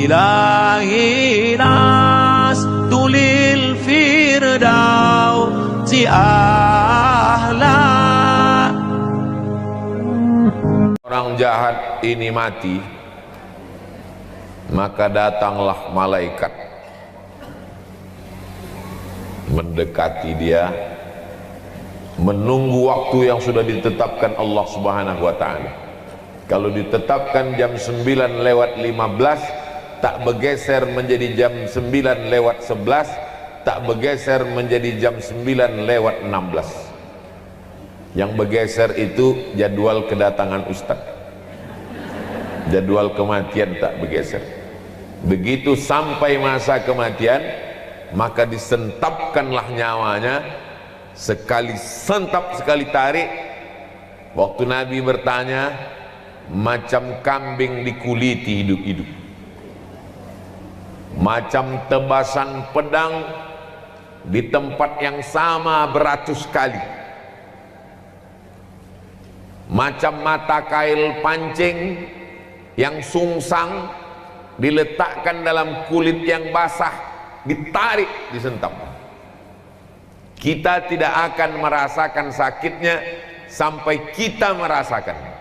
ilahi nas tulil firdausi ahla. Orang jahat ini mati, maka datanglah malaikat mendekati dia, menunggu waktu yang sudah ditetapkan Allah Subhanahu wa ta'ala. Kalau ditetapkan jam 9 lewat 15, tak bergeser menjadi jam 9 lewat 11, tak bergeser menjadi jam 9 lewat 16. Yang bergeser itu jadwal kedatangan ustaz, jadwal kematian tak bergeser. Begitu sampai masa kematian, maka disentapkanlah nyawanya, sekali sentap sekali tarik. Waktu Nabi bertanya, macam kambing dikuliti hidup-hidup, macam tebasan pedang di tempat yang sama beratus kali, macam mata kail pancing yang sungsang diletakkan dalam kulit yang basah, ditarik, disentap. Kita tidak akan merasakan sakitnya sampai kita merasakan.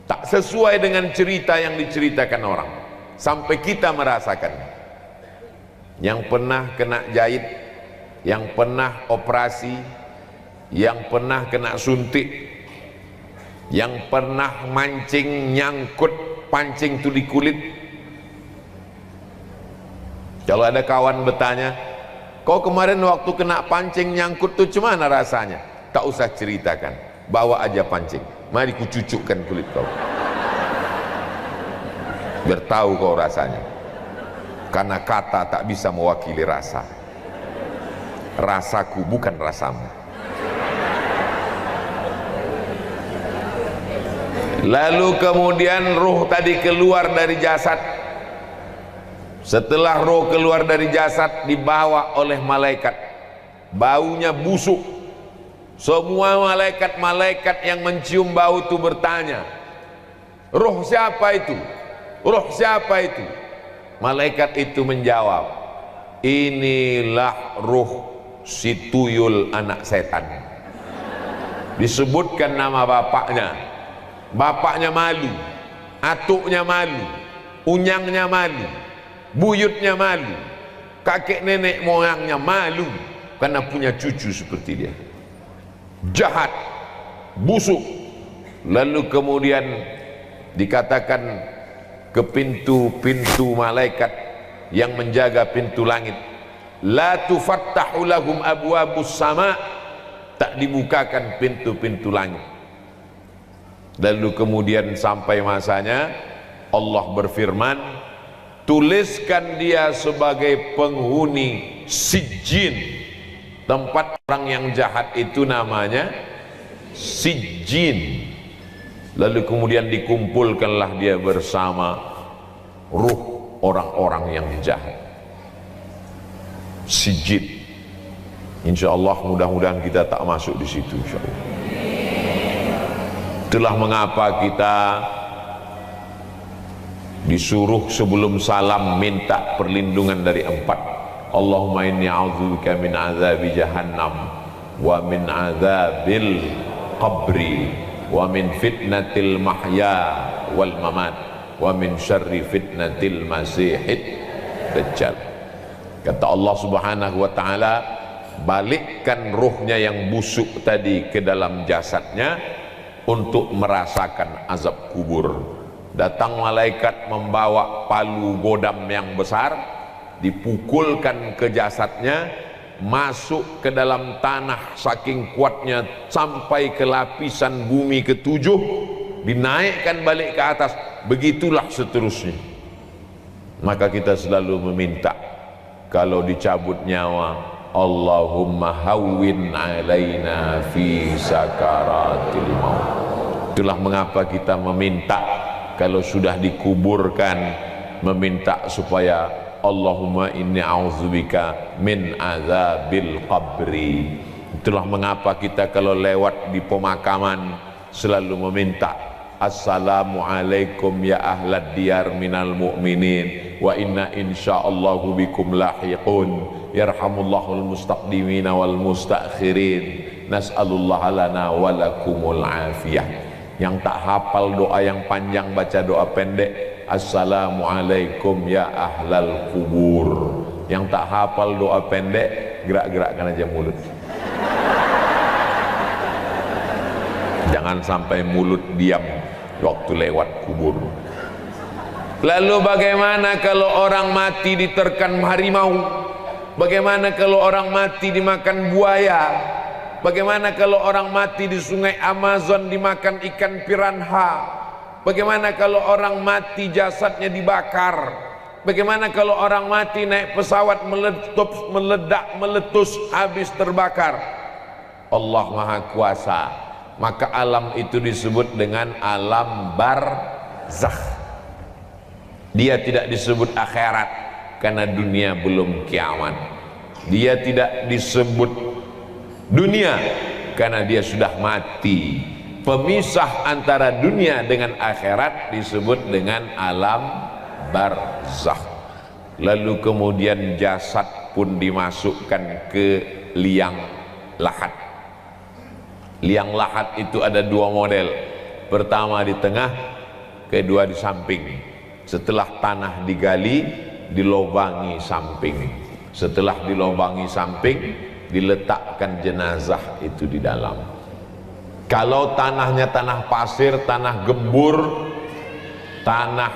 Tak sesuai dengan cerita yang diceritakan orang, sampai kita merasakan. Yang pernah kena jahit, yang pernah operasi, yang pernah kena suntik, yang pernah mancing nyangkut pancing itu di kulit. Kalau ada kawan bertanya, kau kemarin waktu kena pancing nyangkut tuh cuman rasanya? Tak usah ceritakan, bawa aja pancing, mari ku cucukkan kulit kau, biar tahu kau rasanya. Karena kata tak bisa mewakili rasa, rasaku bukan rasamu. Lalu kemudian ruh tadi keluar dari jasad. Setelah roh keluar dari jasad, dibawa oleh malaikat. Baunya busuk. Semua malaikat-malaikat yang mencium bau itu bertanya, roh siapa itu? Roh siapa itu? Malaikat itu menjawab, inilah ruh si tuyul anak setan. Disebutkan nama bapaknya. Bapaknya malu, atuknya malu, unyangnya malu, buyutnya malu, kakek nenek moyangnya malu karena punya cucu seperti dia. Jahat, busuk. Lalu kemudian dikatakan ke pintu-pintu malaikat yang menjaga pintu langit, la tufattahu lahum abwabus sama, tak dibukakan pintu-pintu langit. Lalu kemudian sampai masanya Allah berfirman, tuliskan dia sebagai penghuni Sijjin. Tempat orang yang jahat itu namanya Sijjin. Lalu kemudian dikumpulkanlah dia bersama ruh orang-orang yang jahat. Sijjin. Insyaallah mudah-mudahan kita tak masuk di situ insyaallah. Itulah mengapa kita disuruh sebelum salam minta perlindungan dari 4. Allahumma inni a'udzubika min azabi jahannam wa min azabil qabri wa min fitnatil mahya wal mamat wa min syarri fitnatil masihid dajjal. Kata Allah Subhanahu wa ta'ala, balikkan ruhnya yang busuk tadi ke dalam jasadnya untuk merasakan azab kubur. Datang malaikat membawa palu godam yang besar, dipukulkan ke jasadnya, masuk ke dalam tanah saking kuatnya sampai ke lapisan bumi ke-7, dinaikkan balik ke atas, begitulah seterusnya. Maka kita selalu meminta kalau dicabut nyawa, Allahumma hawwin alaina fi sakaratil maut. Itulah mengapa kita meminta kalau sudah dikuburkan, meminta supaya Allahumma inni a'udzubika min azabil qabri. Itulah mengapa kita kalau lewat di pemakaman selalu meminta Assalamualaikum ya ahlad diyar minal mu'minin wa inna insyaallahu bikum lahiqun yarhamullahul mustaqdimina wal mustakhirin nas'alullah lana walakumul afiyah. Yang tak hafal doa yang panjang baca doa pendek, Assalamualaikum ya ahlal kubur. Yang tak hafal doa pendek, gerak-gerakkan aja mulut. Jangan sampai mulut diam waktu lewat kubur. Lalu bagaimana kalau orang mati diterkam harimau? Bagaimana kalau orang mati dimakan buaya? Bagaimana kalau orang mati di sungai Amazon dimakan ikan piranha? Bagaimana kalau orang mati jasadnya dibakar? Bagaimana kalau orang mati naik pesawat meledak, meletus, habis terbakar? Allah Maha Kuasa. Maka alam itu disebut dengan alam barzakh. Dia tidak disebut akhirat karena dunia belum kiamat. Dia tidak disebut dunia karena dia sudah mati. Pemisah antara dunia dengan akhirat disebut dengan alam barzakh. Lalu kemudian jasad pun dimasukkan ke liang lahat. Liang lahat itu ada dua model. Pertama di tengah, kedua di samping. Setelah tanah digali, dilobangi samping. Setelah dilobangi samping, diletakkan jenazah itu di dalam. Kalau tanahnya tanah pasir, tanah gembur, tanah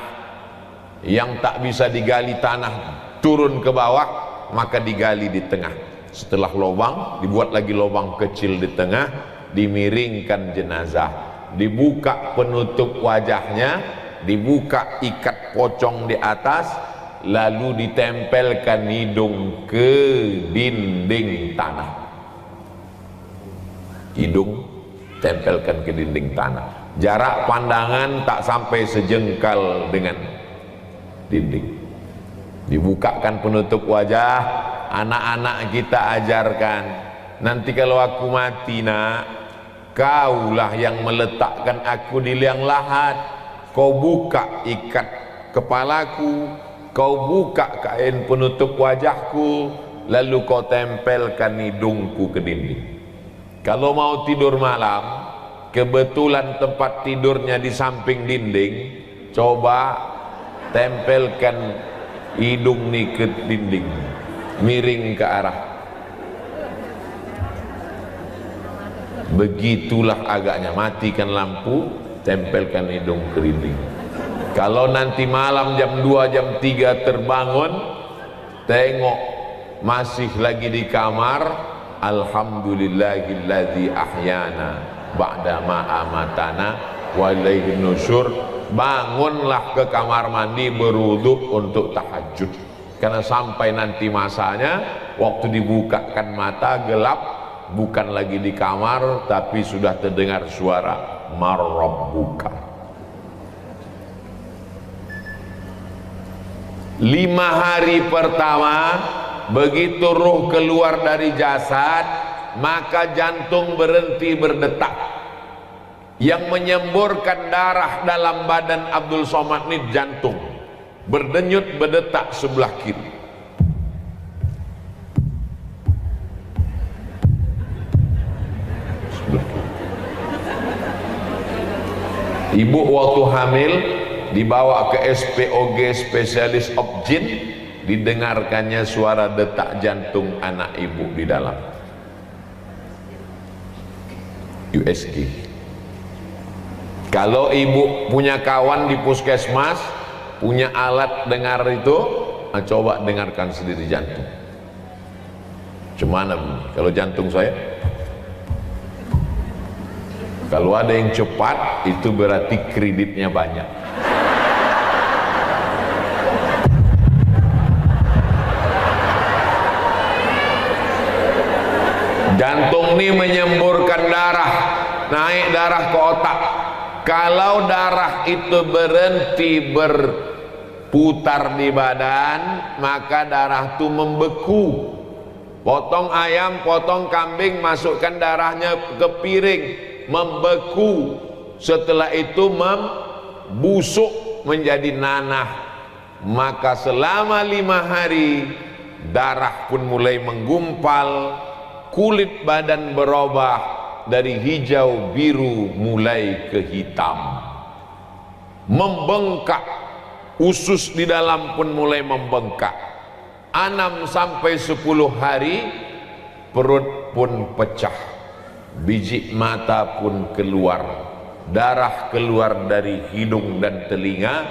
yang tak bisa digali, tanah turun ke bawah, maka digali di tengah. Setelah lubang, dibuat lagi lubang kecil di tengah, dimiringkan jenazah, dibuka penutup wajahnya, dibuka ikat pocong di atas, lalu ditempelkan hidung ke dinding tanah. Hidung tempelkan ke dinding tanah, jarak pandangan tak sampai sejengkal dengan dinding. Dibukakan penutup wajah, anak-anak kita ajarkan, nanti kalau aku mati nak, kaulah yang meletakkan aku di liang lahat. Kau buka ikat kepalaku, kau buka kain penutup wajahku, lalu kau tempelkan hidungku ke dinding. Kalau mau tidur malam, kebetulan tempat tidurnya di samping dinding, coba tempelkan hidung nih ke dinding, miring ke arah. Begitulah agaknya, matikan lampu, tempelkan hidung ke dinding. Kalau nanti malam jam 2, jam 3 terbangun, tengok masih lagi di kamar, alhamdulillahilladzi ahyana ba'da ma amatana wa ilaihin nusyur. Bangunlah ke kamar mandi, berwudu untuk tahajud. Karena sampai nanti masanya, waktu dibukakan mata gelap, bukan lagi di kamar, tapi sudah terdengar suara marrabbuka. 5 hari pertama, begitu ruh keluar dari jasad, maka jantung berhenti berdetak. Yang menyemburkan darah dalam badan Abdul Somad ini jantung, berdenyut berdetak sebelah kiri. Ibu waktu hamil dibawa ke SPOG, spesialis obgyn, didengarkannya suara detak jantung anak ibu di dalam USG. Kalau ibu punya kawan di puskesmas, punya alat dengar itu, nah coba dengarkan sendiri jantung. Cuman kalau jantung saya, kalau ada yang cepat, itu berarti kreditnya banyak. Jantung ini menyemburkan darah, naik darah ke otak. Kalau darah itu berhenti berputar di badan, maka darah itu membeku. Potong ayam, potong kambing, masukkan darahnya ke piring, membeku. setelah itu membusuk menjadi nanah, maka selama 5 hari darah pun mulai menggumpal, kulit badan berubah dari hijau biru mulai ke hitam, membengkak, usus di dalam pun mulai membengkak. 6 sampai 10 hari perut pun pecah, biji mata pun keluar, darah keluar dari hidung dan telinga,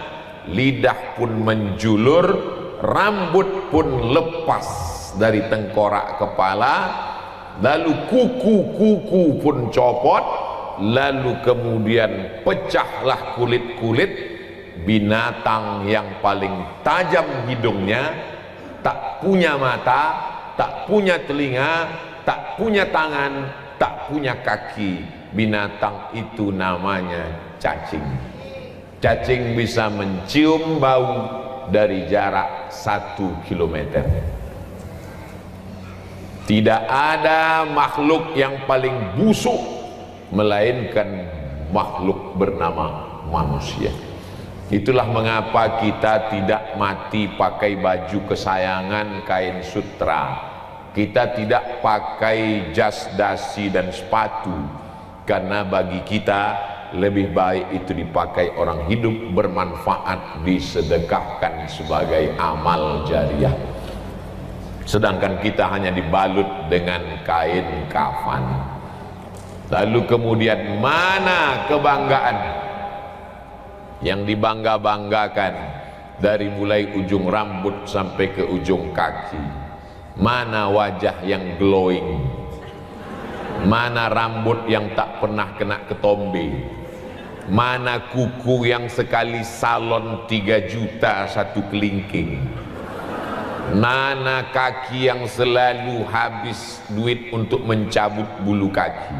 lidah pun menjulur, rambut pun lepas dari tengkorak kepala, lalu kuku-kuku pun copot, lalu kemudian pecahlah kulit-kulit. Binatang yang paling tajam hidungnya, tak punya mata, tak punya telinga, tak punya tangan, tak punya kaki. Binatang itu namanya cacing. Cacing bisa mencium bau dari jarak 1 kilometer. Tidak ada makhluk yang paling busuk melainkan makhluk bernama manusia. Itulah mengapa kita tidak mati pakai baju kesayangan kain sutra, kita tidak pakai jas dasi dan sepatu, karena bagi kita lebih baik itu dipakai orang hidup, bermanfaat, disedekahkan sebagai amal jariah. Sedangkan kita hanya dibalut dengan kain kafan. Lalu kemudian mana kebanggaan yang dibangga-banggakan dari mulai ujung rambut sampai ke ujung kaki? Mana wajah yang glowing? Mana rambut yang tak pernah kena ketombe? Mana kuku yang sekali salon 3 juta 1 kelingking? Mana kaki yang selalu habis duit untuk mencabut bulu kaki?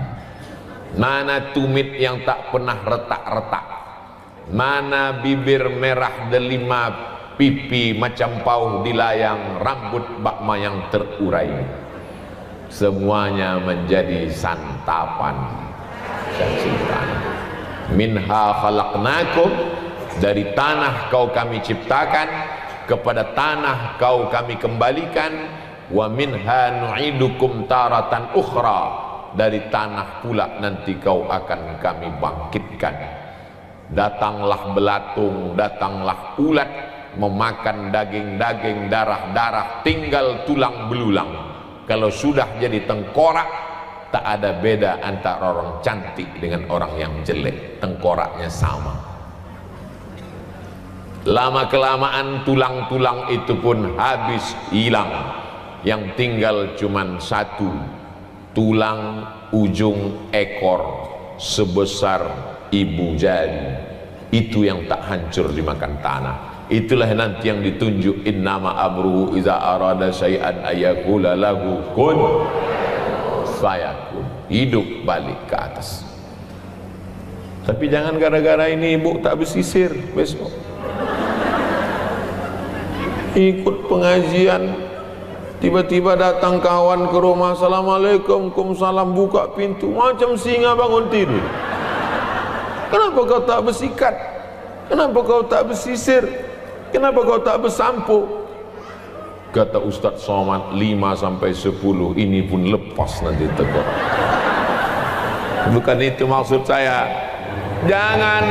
Mana tumit yang tak pernah retak-retak? Mana bibir merah delima, pipi macam pauh dilayang, rambut bakma yang terurai? Semuanya menjadi santapan cacing. Minha khalaqnakum, dari tanah kau kami ciptakan, kepada tanah kau kami kembalikan. Wa minha nu'idukum taratan ukhra, dari tanah pula nanti kau akan kami bangkitkan. Datanglah belatung, datanglah ulat, memakan daging-daging, darah-darah, tinggal tulang belulang. Kalau sudah jadi tengkorak, tak ada beda antara orang cantik dengan orang yang jelek, tengkoraknya sama. Lama kelamaan tulang-tulang itu pun habis, hilang. Yang tinggal cuman 1 tulang ujung ekor sebesar ibu jari. Itu yang tak hancur dimakan tanah. Itulah nanti yang ditunjuk, innama amruhu iza arada syai'an ayaqula lahu kun fayakun. Hidup balik ke atas. Tapi jangan gara-gara ini ibu tak bersisir besok, ikut pengajian, tiba-tiba datang kawan ke rumah, assalamualaikum, salam, buka pintu macam singa bangun tidur. Kenapa kau tak bersikat? Kenapa kau tak bersisir? Kenapa kau tak bersampo? Kata Ustaz Somad, 5 sampai 10 ini pun lepas nanti tegak. Bukan itu maksud saya. Jangan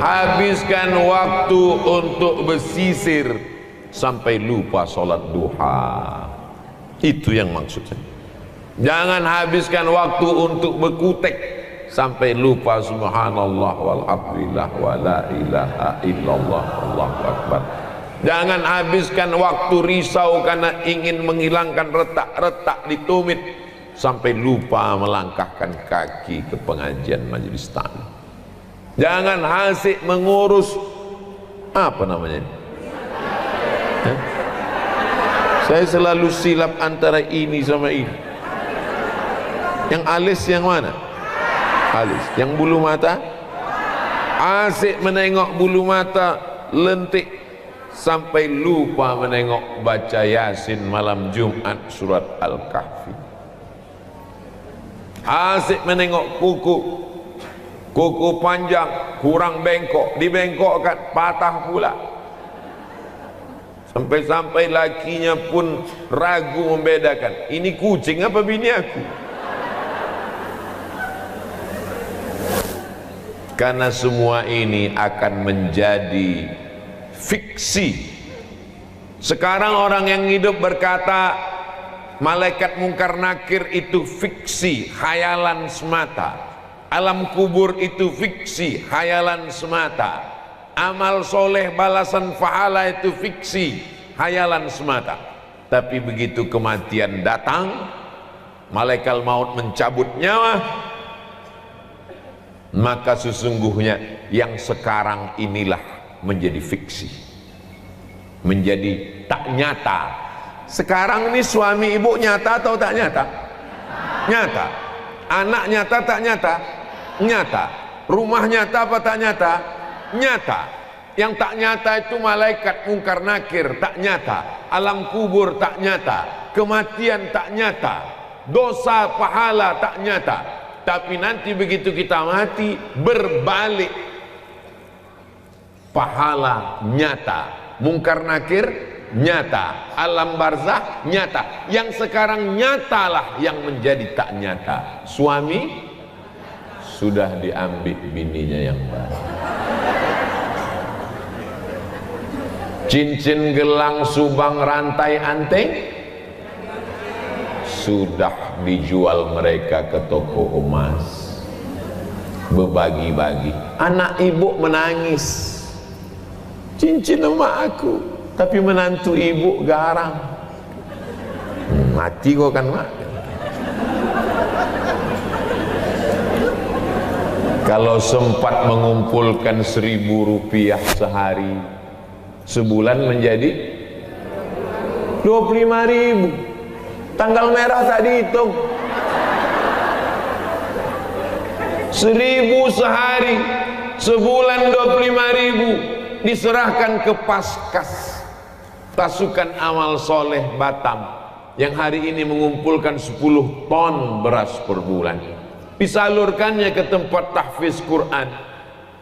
habiskan waktu untuk bersisir sampai lupa sholat duha. Itu yang maksud saya. Jangan habiskan waktu untuk berkutek sampai lupa subhanallah walhamdulillah wa la ilaha illallah Allahu akbar. Jangan habiskan waktu risau karena ingin menghilangkan retak-retak di tumit sampai lupa melangkahkan kaki ke pengajian majelis taklim. Jangan hasik mengurus apa namanya ini? Saya selalu silap antara ini sama ini. Yang alis yang mana? Alis. Yang bulu mata? Asik menengok bulu mata, lentik sampai lupa menengok baca Yasin malam Jumat surat Al-Kahfi. Asik menengok kuku, Kuku panjang, kurang bengkok, dibengkokkan, patah pula. Sampai-sampai lakinya pun ragu membedakan, ini kucing apa bini aku. Karena semua ini akan menjadi fiksi. Sekarang orang yang hidup berkata malaikat mungkar nakir itu fiksi, khayalan semata. Alam kubur itu fiksi, khayalan semata. Amal soleh balasan pahala itu fiksi, khayalan semata. Tapi begitu kematian datang, malaikat maut mencabut nyawa, maka sesungguhnya yang sekarang inilah menjadi fiksi, menjadi tak nyata. Sekarang ini suami ibu nyata atau tak nyata? Nyata. Anak nyata tak nyata? Nyata. Rumah nyata apa tak nyata? Nyata. Yang tak nyata itu malaikat mungkar nakir, tak nyata. Alam kubur tak nyata. Kematian tak nyata. Dosa pahala tak nyata. Tapi nanti begitu kita mati, berbalik, pahala nyata, mungkar nakir nyata, alam barzah nyata. Yang sekarang nyatalah yang menjadi tak nyata. Suami sudah diambil bininya yang baru. Cincin, gelang, subang, rantai, anting sudah dijual mereka ke toko emas, berbagi-bagi. Anak ibu menangis, cincin emak aku, tapi menantu ibu garang. Mati kok kan mak. Kalau sempat mengumpulkan 1.000 rupiah sehari, sebulan menjadi 25.000. Tanggal merah tak dihitung. 1.000 sehari, sebulan 25.000, diserahkan ke Paskas, pasukan amal soleh Batam, yang hari ini mengumpulkan 10 ton beras per bulan. Disalurkannya ke tempat tahfiz Quran.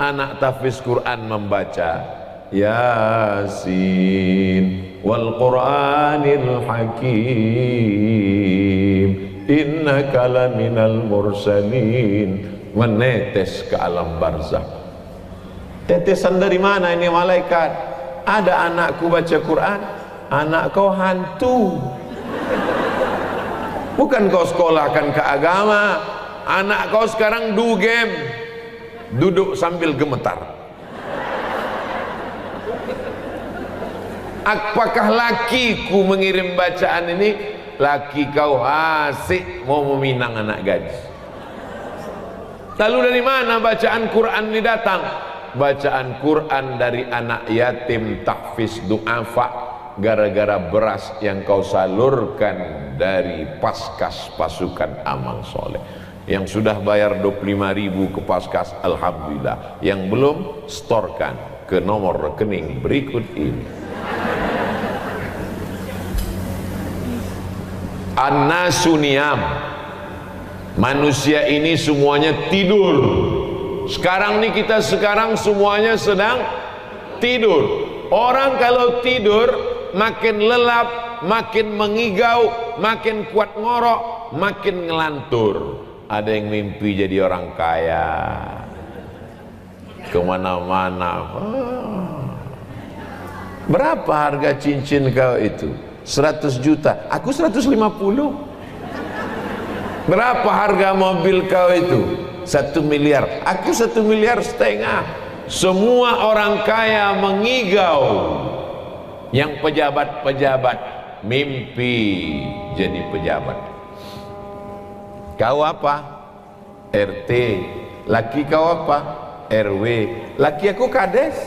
Anak tahfiz Quran membaca Yasin wal Qur'anil Hakim innaka laminal mursalin, menetes ke alam barzah. Tetesan dari mana ini malaikat? Ada anakku baca Quran, anak kau hantu. Bukan kau sekolahkan ke agama, anak kau sekarang do game, duduk sambil gemetar. Apakah lakiku mengirim bacaan ini? Laki kau asik mau meminang anak gadis. Lalu dari mana bacaan Quran ini datang? Bacaan Quran dari anak yatim tahfiz du'afa, gara-gara beras yang kau salurkan dari Paskas pasukan amal soleh. Yang sudah bayar 25.000 ke Paskas, alhamdulillah. Yang belum, storkan ke nomor rekening berikut ini. An-nasu niyam, manusia ini semuanya tidur. Sekarang nih kita semuanya sedang tidur. Orang kalau tidur makin lelap, makin mengigau, makin kuat ngorok, makin ngelantur. Ada yang mimpi jadi orang kaya, kemana-mana. Berapa harga cincin kau itu? 100 juta, aku 150. Berapa harga mobil kau itu? 1 miliar, aku 1,5 miliar. Semua orang kaya mengigau. Yang pejabat-pejabat mimpi jadi pejabat. Kau apa? RT. Laki kau apa? RW. Laki aku kades.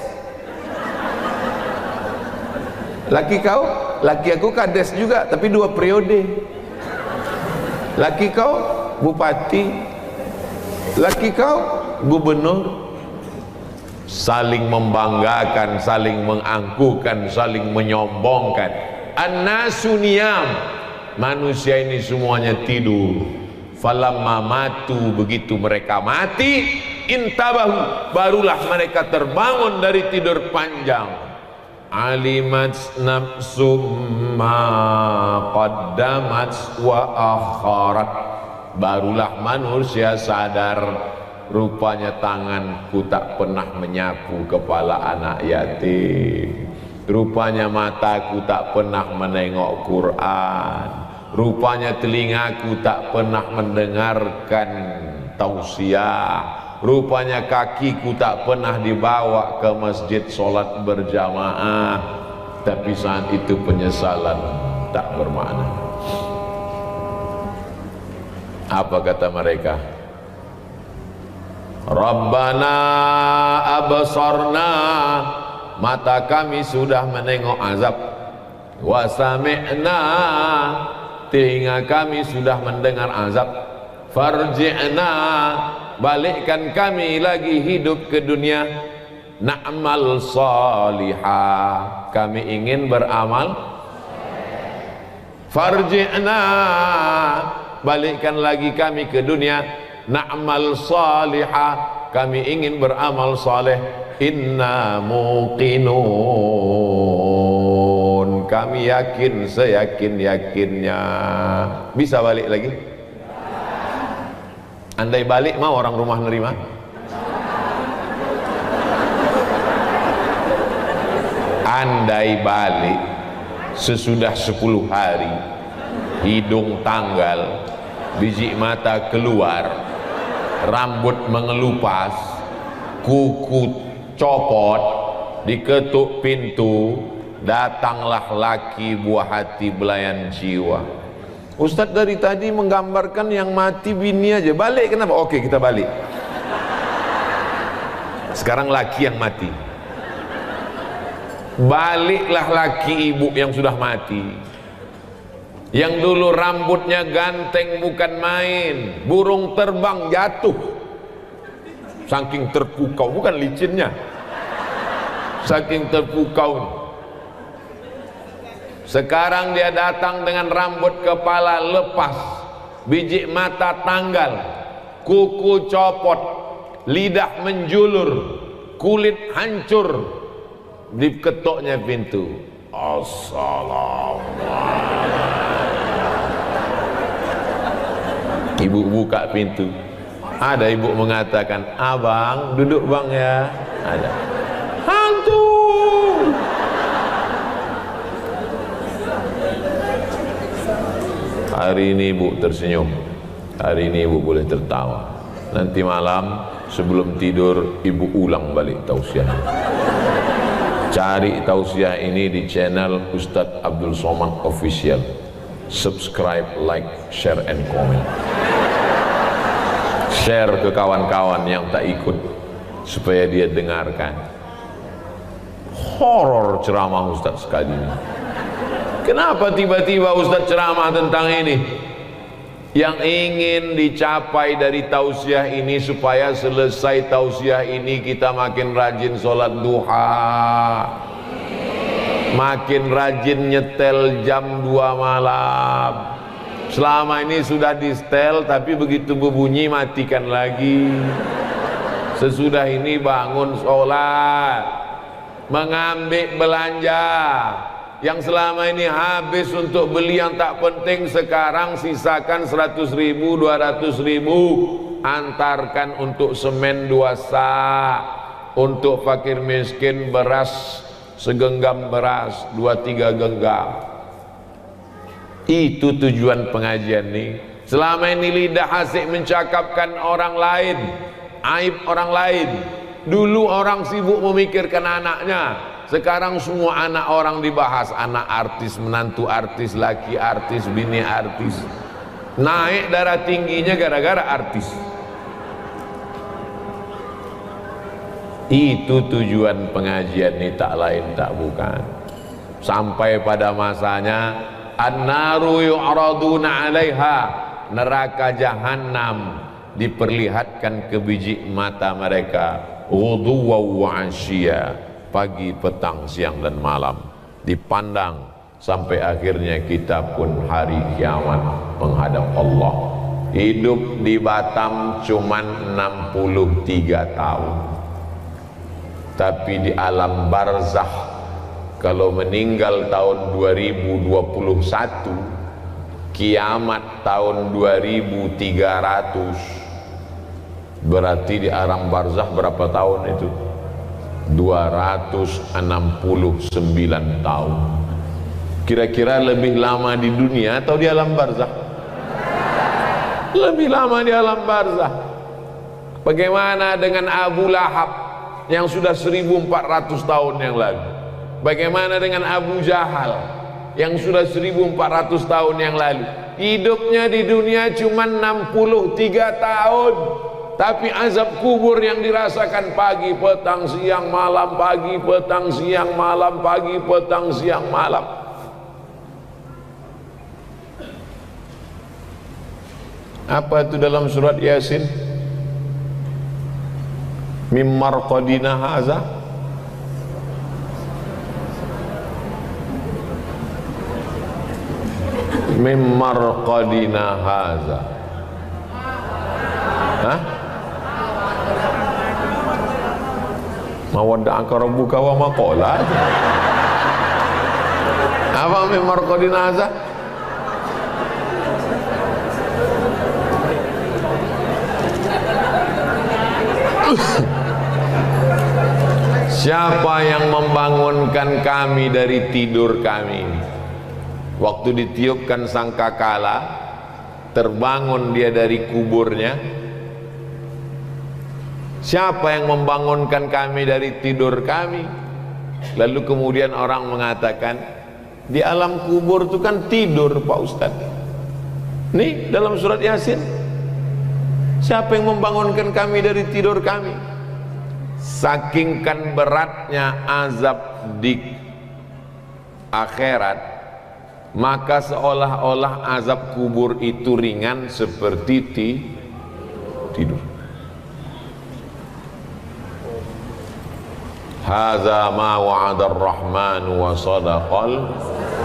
Laki kau? Laki aku kades juga, tapi 2 periode. Laki kau bupati, laki kau gubernur. Saling membanggakan, saling mengangkuhkan, saling menyombongkan. An-nasu niyam, manusia ini semuanya tidur. Falamma matu, begitu mereka mati, intabahu, barulah mereka terbangun dari tidur panjang. Alimat nafsum ma qaddamat wa akharat, barulah manusia sadar, rupanya tanganku tak pernah menyapu kepala anak yatim, rupanya mataku tak pernah menengok Quran, rupanya telingaku tak pernah mendengarkan tausiah, rupanya kakiku tak pernah dibawa ke masjid sholat berjamaah. Tapi saat itu penyesalan tak bermakna. Apa kata mereka? Rabbana absarna, mata kami sudah menengok azab. Wa sami'na, telinga kami sudah mendengar azab. Farji'na, balikkan kami lagi hidup ke dunia. Na'mal salihah, kami ingin beramal. Farji'na, balikkan lagi kami ke dunia. Na'mal salihah, kami ingin beramal saleh. Inna muqinun, kami yakin seyakin-yakinnya. Bisa balik lagi? Andai balik mau orang rumah nerima? Andai balik sesudah 10 hari, hidung tanggal, biji mata keluar, rambut mengelupas, kuku copot, diketuk pintu, datanglah laki buah hati belayan jiwa. Ustadz dari tadi menggambarkan yang mati bini aja, balik kenapa? Oke, kita balik. Sekarang laki yang mati. Baliklah laki ibu yang sudah mati, yang dulu rambutnya ganteng bukan main, burung terbang jatuh saking terpukau, bukan licinnya, saking terpukau. Sekarang dia datang dengan rambut kepala lepas, biji mata tanggal, kuku copot, lidah menjulur, kulit hancur. Diketoknya pintu. Assalamualaikum. Ibu buka pintu. Ada ibu mengatakan, abang duduk bang ya. Ada. Hantu. Hari ini ibu tersenyum, hari ini ibu boleh tertawa. Nanti malam sebelum tidur ibu ulang balik tausiah. Cari tausiah ini di channel Ustadz Abdul Somad Official. Subscribe, like, share, and comment. Share ke kawan-kawan yang tak ikut supaya dia dengarkan. Horor ceramah Ustadz sekali ini. Kenapa tiba-tiba Ustadz ceramah tentang ini? Yang ingin dicapai dari tausiah ini, supaya selesai tausiah ini kita makin rajin sholat duha, makin rajin nyetel jam 2 malam. Selama ini sudah di setel, tapi begitu berbunyi matikan lagi. Sesudah ini bangun sholat, mengambil belanja yang selama ini habis untuk beli yang tak penting, sekarang sisakan 100.000, 200.000, antarkan untuk semen 2 sak, untuk fakir miskin beras segenggam beras, 2-3 genggam. Itu tujuan pengajian ini. Selama ini lidah asik mencakapkan orang lain, aib orang lain. Dulu orang sibuk memikirkan anaknya, sekarang semua anak orang dibahas. Anak artis, menantu artis, laki artis, bini artis. Naik darah tingginya gara-gara artis. Itu tujuan pengajian ini, tak lain tak bukan. Sampai pada masanya, an-naru yu'raduna 'alaiha, neraka jahanam diperlihatkan ke biji mata mereka, ghuduwan wa 'ashiyya, pagi, petang, siang dan malam, dipandang sampai akhirnya kita pun hari kiamat menghadap Allah. hidup di Batam cuman 63 tahun, tapi di alam barzakh kalau meninggal tahun 2021, kiamat tahun 2300, berarti di alam barzakh berapa tahun itu? 269 tahun. Kira-kira lebih lama di dunia atau di alam barzakh? Lebih lama di alam barzakh. Bagaimana dengan Abu Lahab yang sudah 1400 tahun yang lalu? Bagaimana dengan Abu Jahal yang sudah 1400 tahun yang lalu? Hidupnya di dunia cuma 63 tahun, tapi azab kubur yang dirasakan pagi, petang, siang, malam, pagi, petang, siang, malam, pagi, petang, siang, malam. Apa itu dalam surat Yasin? Mim marqadina haza, mim marqadina haza. Hah? Mawadda'aka rabbuka wa ma qala. Apa mim marqadina haza? Siapa yang membangunkan kami dari tidur kami? Waktu ditiupkan sangkakala, terbangun dia dari kuburnya. Siapa yang membangunkan kami dari tidur kami? Lalu kemudian orang mengatakan, di alam kubur itu kan tidur Pak Ustadz. Nih dalam surat Yasin, siapa yang membangunkan kami dari tidur kami? Saking kan beratnya azab di akhirat, maka seolah-olah azab kubur itu ringan seperti tidur. Hadza ma wa'adar rahman wa sadaqal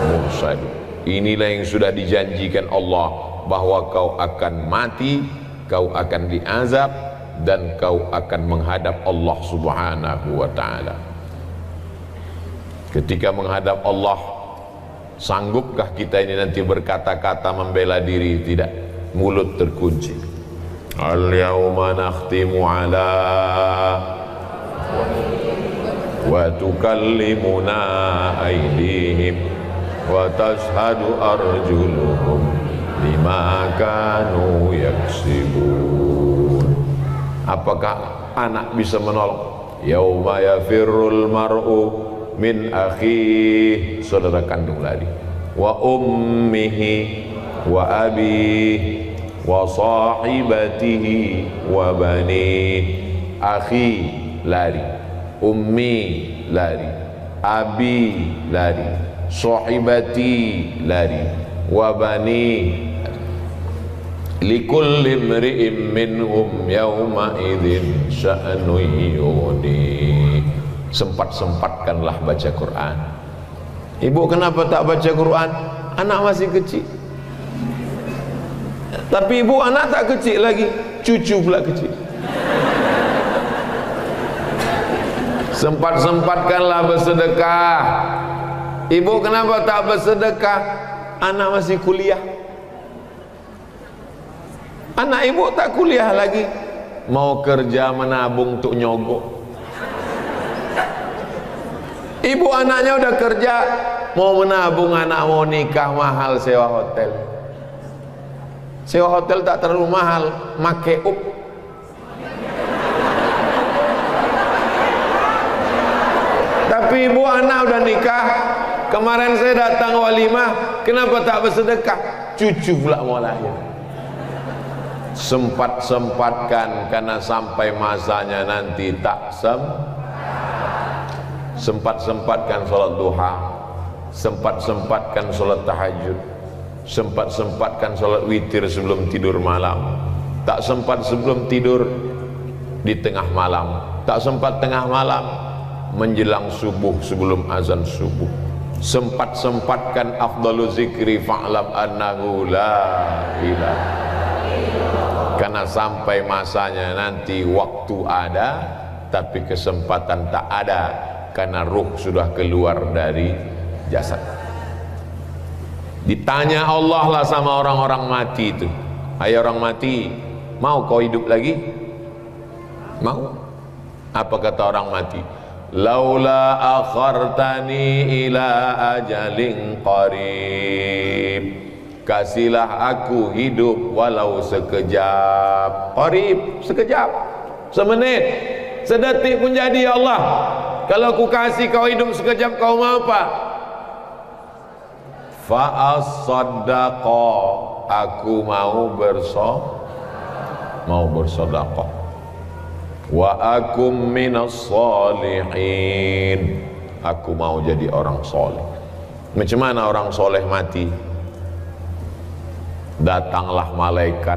mursal. Inilah yang sudah dijanjikan Allah, bahwa kau akan mati, kau akan diazab, dan kau akan menghadap Allah subhanahu wa ta'ala. Ketika menghadap Allah, sanggupkah kita ini nanti berkata-kata membela diri? Tidak, mulut terkunci. Al-yawma nakhtimu ala wa tukallimuna aydihim wa tashhadu arjuluhum bima kanu yaksibun. Apakah anak bisa menolong? Yauma yafirrul mar'u min akhihi, saudara kandung lari, wa ummihi wa abihi wa sahibatihi wa banihi. Akhi lari, ummi lari, abi lari, sahibati lari, wa bani. Likulli imri'in minhum yawma idzin sya'nu yughni. Sempat-sempatkanlah baca Quran. Ibu kenapa tak baca Quran? Anak masih kecil. Tapi ibu anak tak kecil lagi, cucu pula kecil. Sempat-sempatkanlah bersedekah. Ibu kenapa tak bersedekah? Anak masih kuliah. Anak ibu tak kuliah lagi, mau kerja menabung untuk nyogok. Ibu anaknya udah kerja, mau menabung, anak mau nikah, mahal sewa hotel. Sewa hotel tak terlalu mahal, make up. Tapi ibu anak udah nikah, kemarin saya datang walimah, kenapa tak bersedekah? Cucu pula mau lahir. Sempat-sempatkan, karena sampai masanya nanti tak sempat-sempatkan sholat duha, sempat-sempatkan sholat tahajud, sempat-sempatkan sholat witir sebelum tidur malam. Tak sempat sebelum tidur di tengah malam, tak sempat tengah malam menjelang subuh sebelum azan subuh. Sempat-sempatkan afdalu zikri fa'lam annahu la ilaha Karena sampai masanya nanti waktu ada, tapi kesempatan tak ada, karena ruh sudah keluar dari jasad. Ditanya Allah lah sama orang-orang mati itu, hai orang mati, mau kau hidup lagi? Mau? Apa kata orang mati? Laula akhartani ila ajalin qarib, kasihlah aku hidup walau sekejap. Qarib, sekejap, semenit, sedetik pun jadi. Ya Allah, kalau aku kasih kau hidup sekejap, kau mau apa? Fa'as-saddaqa, aku mau bersedekah. Wa akum minas salihin, aku mau jadi orang soleh. Macam mana orang soleh mati? Datanglah malaikat,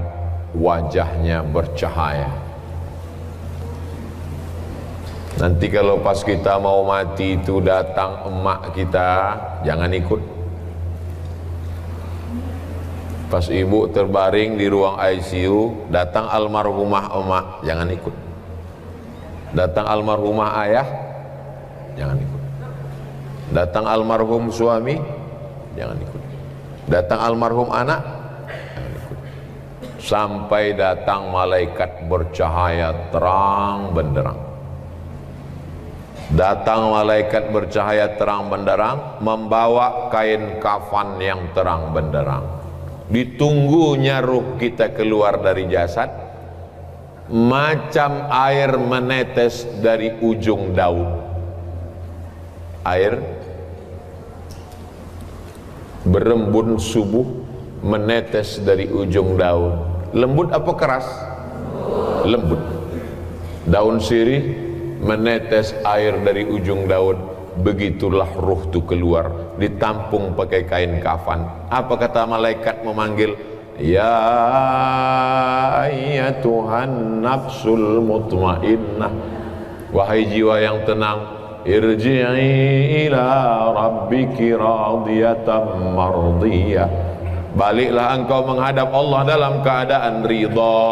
wajahnya bercahaya. Nanti kalau pas kita mau mati itu datang emak kita, jangan ikut. Pas ibu terbaring di ruang ICU, datang almarhumah emak, jangan ikut. Datang almarhumah ayah, jangan ikut. Datang almarhum suami, jangan ikut. Datang almarhum anak, jangan ikut. Sampai datang malaikat bercahaya terang benderang. Datang malaikat bercahaya terang benderang, membawa kain kafan yang terang benderang. Ditunggunya ruh kita keluar dari jasad, macam air menetes dari ujung daun. Air berembun subuh menetes dari ujung daun. Lembut apa keras? Lembut. Daun sirih menetes air dari ujung daun. Begitulah ruh itu keluar, ditampung pakai kain kafan. Apa kata malaikat memanggil? Ya ayyatuhan nafsul mutmainnah, wahai jiwa yang tenang, irji'i ila rabbiki radiyatan mardiyah, baliklah engkau menghadap Allah dalam keadaan ridha.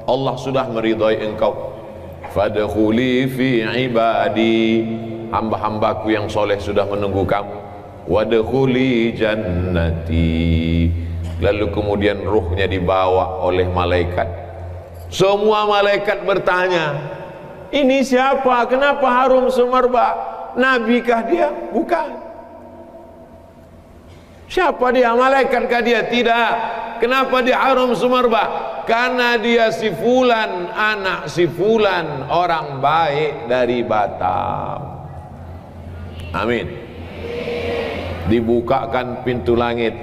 Allah sudah meridhai engkau. Fadkhuli fi ibadi, hamba-hambaku yang soleh sudah menunggu kamu. Wadkhuli jannati. Lalu kemudian ruhnya dibawa oleh malaikat. Semua malaikat bertanya, ini siapa? Kenapa harum semerbak? Nabikah dia? Bukan. Siapa dia? Malaikatkah dia? Tidak. Kenapa dia harum semerbak? Karena dia si fulan, anak si fulan, orang baik dari Batam. Amin. Dibukakan pintu langit,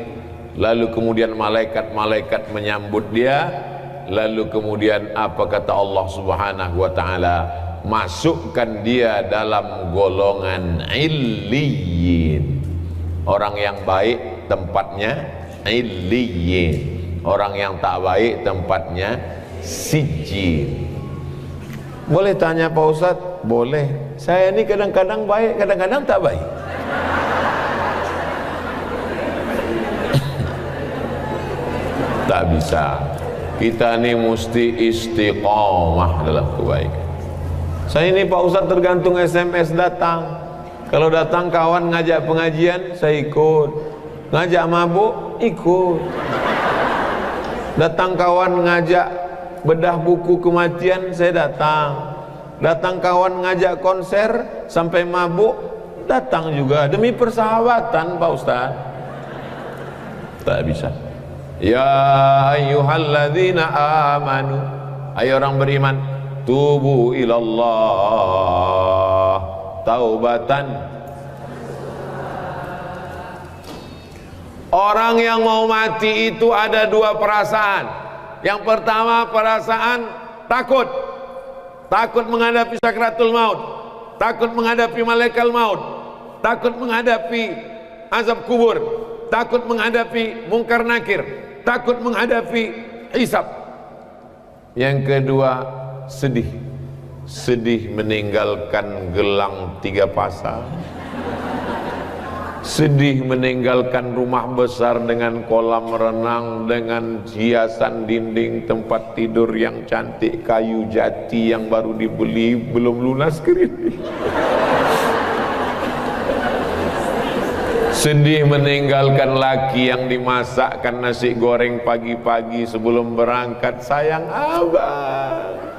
lalu kemudian malaikat-malaikat menyambut dia. Lalu kemudian apa kata Allah Subhanahu wa taala? Masukkan dia dalam golongan illiyin. Orang yang baik tempatnya illiyin, orang yang tak baik tempatnya sijjin. Boleh tanya Pak Ustadz? Boleh. Saya ini kadang-kadang baik, kadang-kadang tak baik. Tak bisa. Kita ini mesti istiqomah dalam kebaikan. Saya ini Pak Ustadz tergantung SMS datang. Kalau datang kawan ngajak pengajian, saya ikut. Ngajak mabuk, ikut. Datang kawan ngajak bedah buku kematian, saya datang. Datang kawan ngajak konser sampai mabuk, datang juga. Demi persahabatan Pak Ustaz. Tak bisa. Ya ayyuhalladzina amanu, ayo orang beriman, tubu ilallah taubatan. Orang yang mau mati itu ada dua perasaan. Yang pertama perasaan takut. Takut menghadapi sakratul maut, takut menghadapi malaikat maut, takut menghadapi azab kubur, takut menghadapi mungkar nakir, takut menghadapi hisab. Yang kedua sedih. Sedih meninggalkan gelang 3 pasang. Sedih meninggalkan rumah besar dengan kolam renang, dengan hiasan dinding tempat tidur yang cantik, kayu jati yang baru dibeli belum lunas kredit. Sedih meninggalkan laki yang dimasakkan nasi goreng pagi-pagi sebelum berangkat, sayang abang.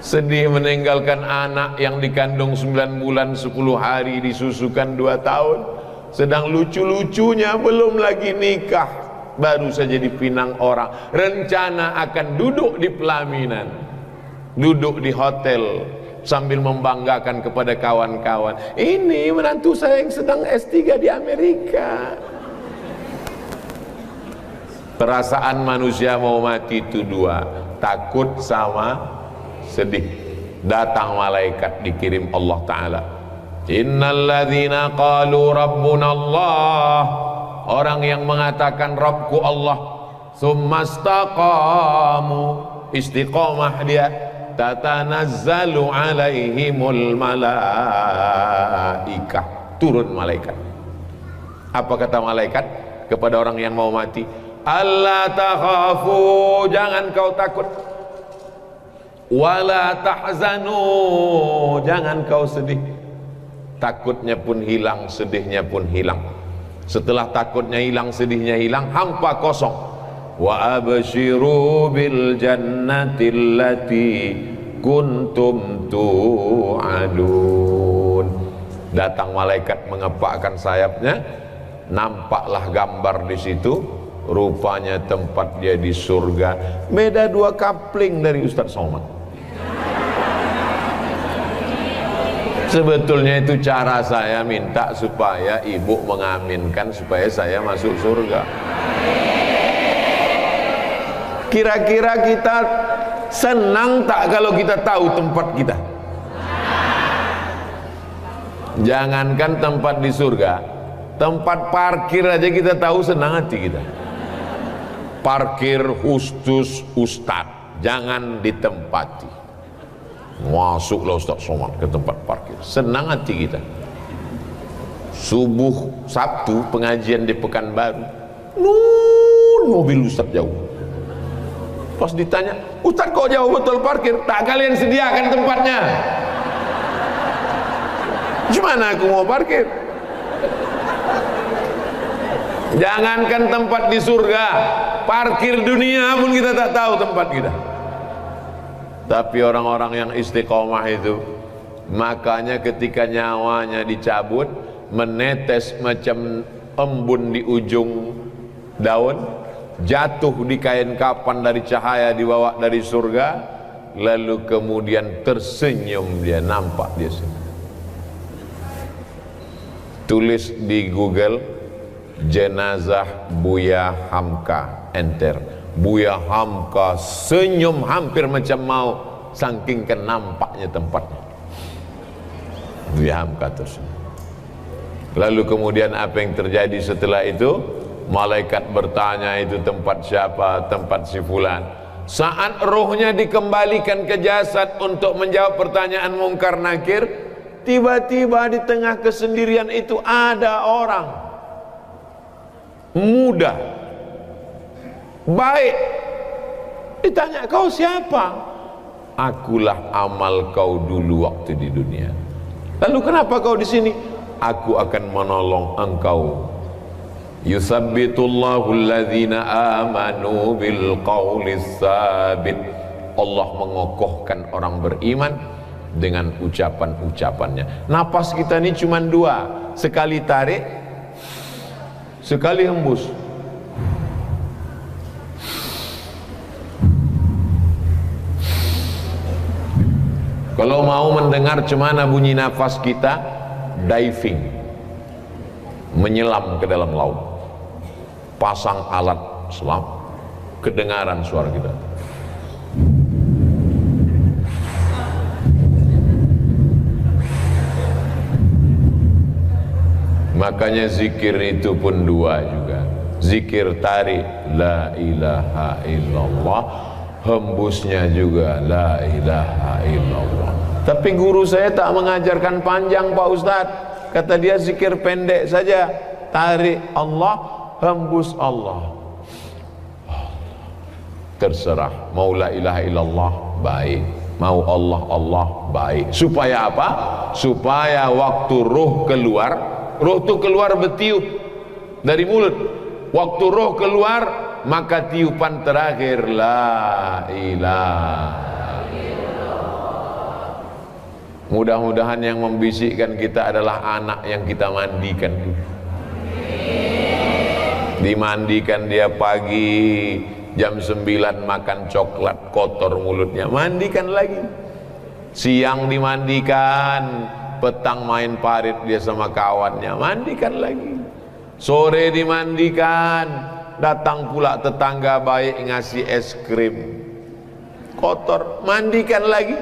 Sedih meninggalkan anak yang dikandung 9 bulan 10 hari, disusukan 2 tahun, sedang lucu-lucunya belum lagi nikah, baru saja dipinang orang, rencana akan duduk di pelaminan, duduk di hotel sambil membanggakan kepada kawan-kawan, ini menantu saya yang sedang S3 di Amerika. Perasaan manusia mau mati itu dua, takut sama sedih. Datang malaikat dikirim Allah Ta'ala, innalladzina qalu rabbuna Allah, orang yang mengatakan Rabbku Allah, summa istaqamu, istiqamah dia, tatanazzalu alaihimul malaikah, turun malaikat. Apa kata malaikat kepada orang yang mau mati? Allah takhafu, jangan kau takut, wala tahzanu, jangan kau sedih. Takutnya pun hilang, sedihnya pun hilang. Setelah takutnya hilang, sedihnya hilang, hampa kosong. Wa abshiru bil jannati allati kuntum tu'adun. Datang malaikat mengepakkan sayapnya, nampaklah gambar di situ, rupanya tempat dia di surga. Beda 2 kapling dari Ustadz Somad. Sebetulnya itu cara saya minta supaya ibu mengaminkan supaya saya masuk surga. Kira-kira kita senang tak kalau kita tahu tempat kita? Jangankan tempat di surga, tempat parkir aja kita tahu, senang hati kita. Parkir khusus Ustadz, jangan ditempati. Masuklah Ustadz Somad ke tempat parkir, senang hati kita. Subuh Sabtu pengajian di Pekanbaru, mobil Ustadz jauh. Pas ditanya, Ustadz kok jauh betul parkir? Tak kalian sediakan tempatnya. Gimana aku mau parkir? Jangankan tempat di surga, parkir dunia pun kita tak tahu tempat kita. Tapi orang-orang yang istiqomah itu, makanya ketika nyawanya dicabut, menetes macam embun di ujung daun, jatuh di kain kapan dari cahaya dibawa dari surga, lalu kemudian tersenyum dia, nampak dia senyum. Tulis di Google, jenazah Buya Hamka, enter. Buya Hamka senyum hampir macam mau, saking kan nampaknya tempatnya. Buya Hamka tersenyum. Lalu kemudian apa yang terjadi setelah itu? Malaikat bertanya, itu tempat siapa? Tempat si fulan. Saat rohnya dikembalikan ke jasad untuk menjawab pertanyaan mungkar nakir, tiba-tiba di tengah kesendirian itu ada orang muda, baik. Ditanya, kau siapa? Akulah amal kau dulu waktu di dunia. Lalu kenapa kau di sini? Aku akan menolong engkau. Yusabbitullahu alladhina amanu bil qawlis sabit. Allah mengokohkan orang beriman dengan ucapan-ucapannya. Napas kita ini cuma 2, sekali tarik, sekali hembus. Kalau mau mendengar cemana bunyi nafas kita, diving, menyelam ke dalam laut, pasang alat selam, kedengaran suara kita. Makanya zikir itu pun 2 juga. Zikir tarik la ilaha illallah, hembusnya juga la ilaha illallah. Tapi guru saya tak mengajarkan panjang Pak Ustadz. Kata dia zikir pendek saja, tarik Allah, hembus Allah. Terserah, mau la ilaha illallah baik, mau Allah Allah baik. Supaya apa? Supaya waktu roh keluar, roh itu keluar bertiup dari mulut. Waktu roh keluar, maka tiupan terakhir la ilaha illallah. Mudah-mudahan yang membisikkan kita adalah anak yang kita mandikan dulu. Dimandikan dia pagi, jam 9 makan coklat, kotor mulutnya, mandikan lagi. Siang dimandikan, petang main parit dia sama kawannya, mandikan lagi. Sore dimandikan, datang pula tetangga baik ngasih es krim, kotor, mandikan lagi.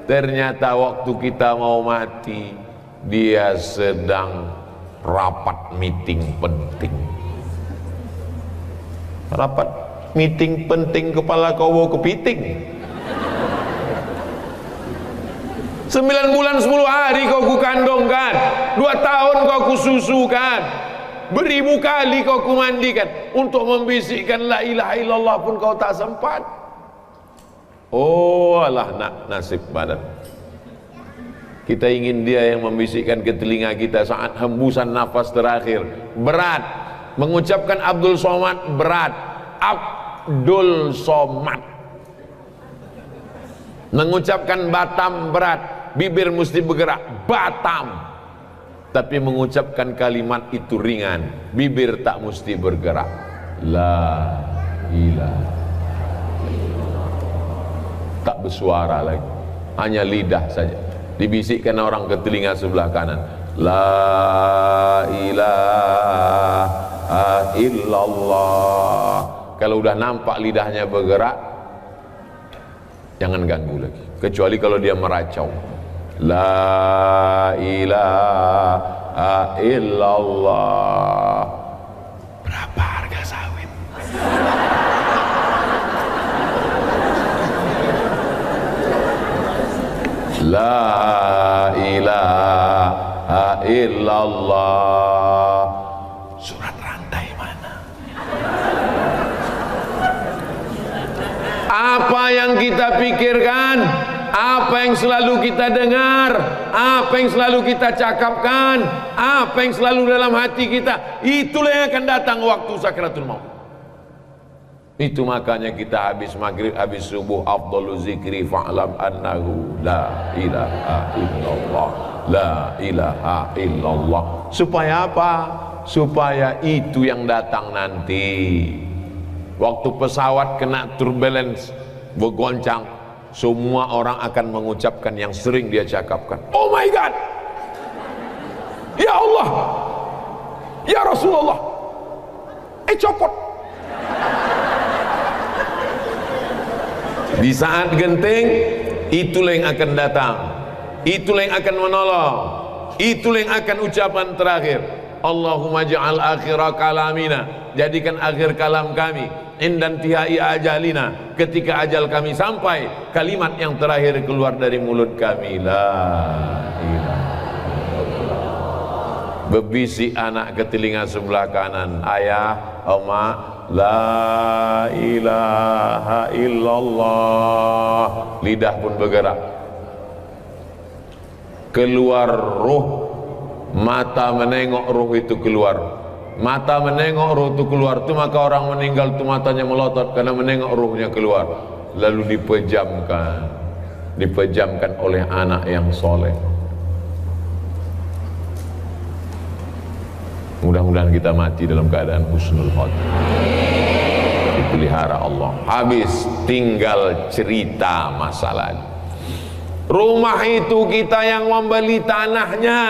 Ternyata waktu kita mau mati, dia sedang rapat meeting penting. Rapat meeting penting, kepala kau bawa kepiting. 9 bulan 10 hari kau kukandongkan, 2 tahun kau kususukan, beribu kali kau kumandikan. Untuk membisikkan la ilaha illallah pun kau tak sempat. Oh alah nasib badan. Kita ingin dia yang membisikkan ke telinga kita saat hembusan nafas terakhir. Berat. Mengucapkan Abdul Somad berat. Abdul Somad. Mengucapkan Batam berat. Bibir mesti bergerak. Batam. Tapi mengucapkan kalimat itu ringan. Bibir tak mesti bergerak. La ilaha. Tak bersuara lagi, hanya lidah saja. Dibisikkan orang ke telinga sebelah kanan. La ilaha illallah. Kalau udah nampak lidahnya bergerak, jangan ganggu lagi. Kecuali kalau dia meracau. La ilaha illallah. Berapa harga sawit? La ilaha illallah. Surat rantai mana? Apa yang kita pikirkan, apa yang selalu kita dengar, apa yang selalu kita cakapkan, apa yang selalu dalam hati kita, itulah yang akan datang waktu sakratul maut. Itu makanya kita habis maghrib, habis subuh, afdalu zikri fa'lam annahu la ilaha illallah, la ilaha illallah. Supaya apa? Supaya itu yang datang nanti. Waktu pesawat kena turbulence, bergoncang, semua orang akan mengucapkan yang sering dia cakapkan. Oh my God, ya Allah, ya Rasulullah, copot. Di saat genting, itulah yang akan datang, itulah yang akan menolong, itulah yang akan ucapan terakhir. Allahumma ja'al akhira kalamina, jadikan akhir kalam kami, indan tihai ajalina, ketika ajal kami sampai, kalimat yang terakhir keluar dari mulut kami, la ilaha illallah. Bebisik anak ke telinga sebelah kanan, ayah, oma, la ilaha illallah. Lidah pun bergerak. Keluar ruh, mata menengok ruh itu keluar. Mata menengok ruh itu keluar, itu maka orang meninggal itu matanya melotot karena menengok ruhnya keluar. Lalu dipejamkan oleh anak yang soleh. Mudah-mudahan kita mati dalam keadaan husnul khotimah, dipelihara Allah. Habis tinggal cerita masa lalu. Rumah itu kita yang membeli tanahnya,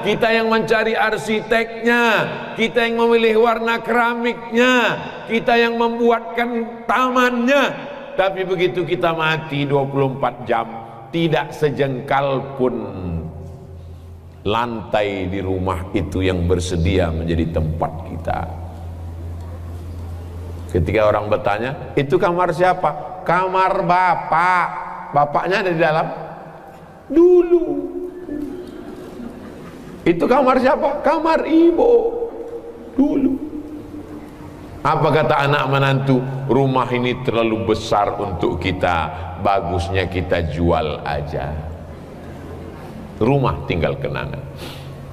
kita yang mencari arsiteknya, kita yang memilih warna keramiknya, kita yang membuatkan tamannya. Tapi begitu kita mati 24 jam, tidak sejengkal pun lantai di rumah itu yang bersedia menjadi tempat kita. Ketika orang bertanya, itu kamar siapa? Kamar bapak. Bapaknya ada di dalam? Dulu. Itu kamar siapa? Kamar ibu dulu. Apa kata anak menantu? Rumah ini terlalu besar untuk kita, bagusnya kita jual aja. Rumah tinggal kenangan.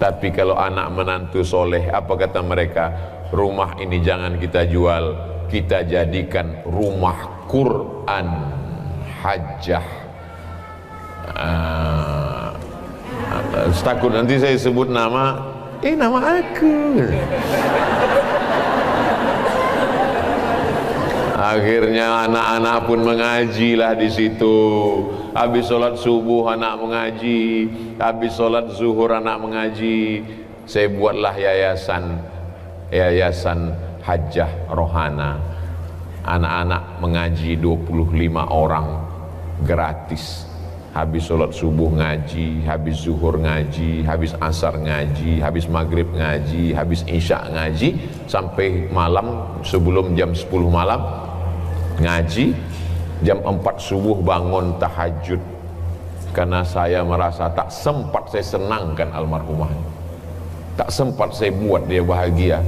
Tapi kalau anak menantu soleh, apa kata mereka? Rumah ini jangan kita jual, kita jadikan rumah Quran hajjah. Takut nanti saya sebut nama aku. Akhirnya anak-anak pun mengaji lah di situ. Habis sholat subuh anak mengaji, habis sholat zuhur anak mengaji. Saya buatlah yayasan hajjah rohana. Anak-anak mengaji 25 orang gratis. Habis sholat subuh ngaji, habis zuhur ngaji, habis asar ngaji, habis maghrib ngaji, habis isya ngaji, sampai malam sebelum jam 10 malam ngaji, jam 4 subuh bangun tahajud. Karena saya merasa tak sempat saya senangkan almarhumah, tak sempat saya buat dia bahagia.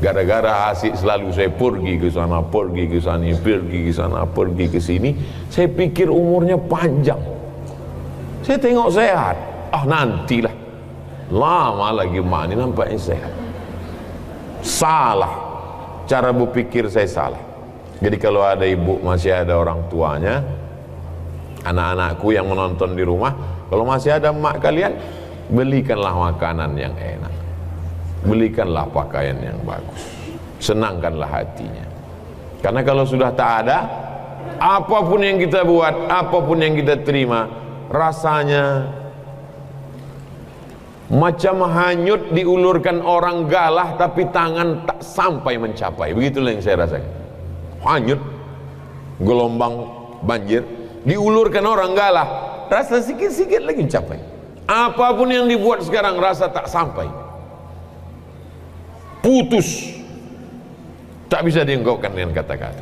Gara-gara asyik selalu saya pergi ke sana, pergi ke sana, pergi ke sana, pergi ke sini. Saya pikir umurnya panjang. Saya tengok sehat, nantilah. Lama lagi mak ini nampaknya sehat. Salah, cara berpikir saya salah. Jadi kalau ada ibu masih ada orang tuanya, anak-anakku yang menonton di rumah, kalau masih ada mak kalian, belikanlah makanan yang enak, belikanlah pakaian yang bagus, senangkanlah hatinya. Karena kalau sudah tak ada, apapun yang kita buat, apapun yang kita terima, rasanya macam hanyut diulurkan orang galah tapi tangan tak sampai mencapai. Begitulah yang saya rasakan. Hanyut gelombang banjir diulurkan orang galah, rasa sikit-sikit lagi mencapai. Apapun yang dibuat sekarang rasa tak sampai, putus, tak bisa diungkapkan dengan kata-kata.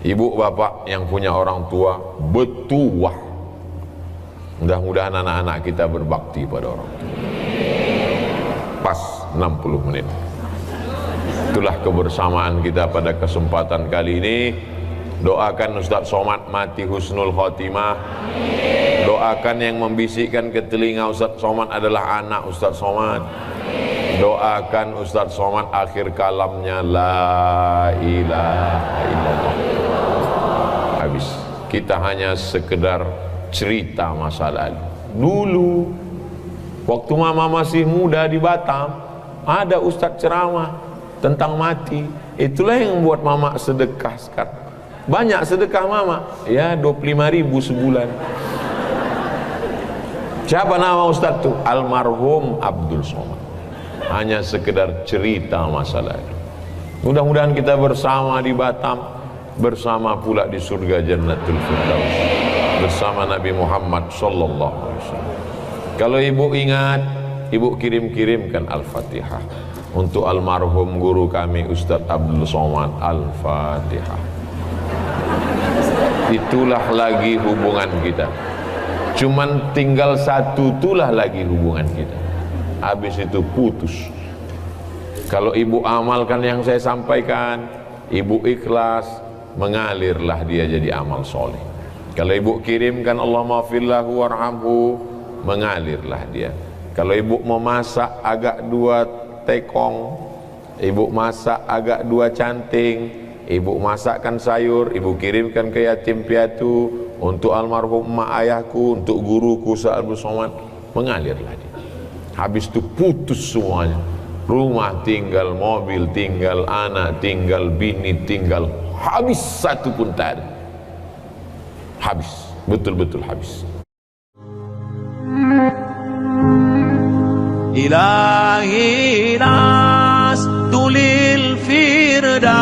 Ibu bapak yang punya orang tua bertuah, mudah-mudahan anak-anak kita berbakti pada orang tua. Pas 60 menit. Itulah kebersamaan kita pada kesempatan kali ini. Doakan Ustaz Somad mati husnul khotimah. Doakan yang membisikkan ke telinga Ustaz Somad adalah anak Ustaz Somad. Doakan Ustaz Somad akhir kalamnya la ilaha illallah. Habis. Kita hanya sekedar cerita masa lalu. Dulu waktu mama masih muda di Batam, ada ustaz ceramah tentang mati. Itulah yang membuat mama sedekah sekarang. Banyak sedekah mama, ya 25.000 sebulan. Siapa nama ustaz itu? Almarhum Abdul Somad. Hanya sekedar cerita masa lalu. Mudah-mudahan kita bersama di Batam, bersama pula di surga Jannatul Firdaus, bersama Nabi Muhammad sallallahu alaihi wasallam. Kalau ibu ingat, ibu kirim-kirimkan Al-Fatihah untuk almarhum guru kami Ustadz Abdul Somad. Al-Fatihah. Itulah lagi hubungan kita. Cuman tinggal satu, itulah lagi hubungan kita. Habis itu putus. Kalau ibu amalkan yang saya sampaikan, ibu ikhlas, mengalirlah dia jadi amal soleh. Kalau ibu kirimkan Allahumma fillahu warhamhu, mengalirlah dia. Kalau ibu mau masak agak 2 tekong, ibu masak agak 2 canting, ibu masakkan sayur, ibu kirimkan ke yatim piatu, untuk almarhum emak ayahku, untuk guruku Ustaz Abdul Somad, mengalirlah dia. Habis itu putus semuanya. Rumah tinggal, mobil tinggal, anak tinggal, bini tinggal, habis satu pun tak ada. Habis, betul-betul habis. إلهي ناس دول الفردوس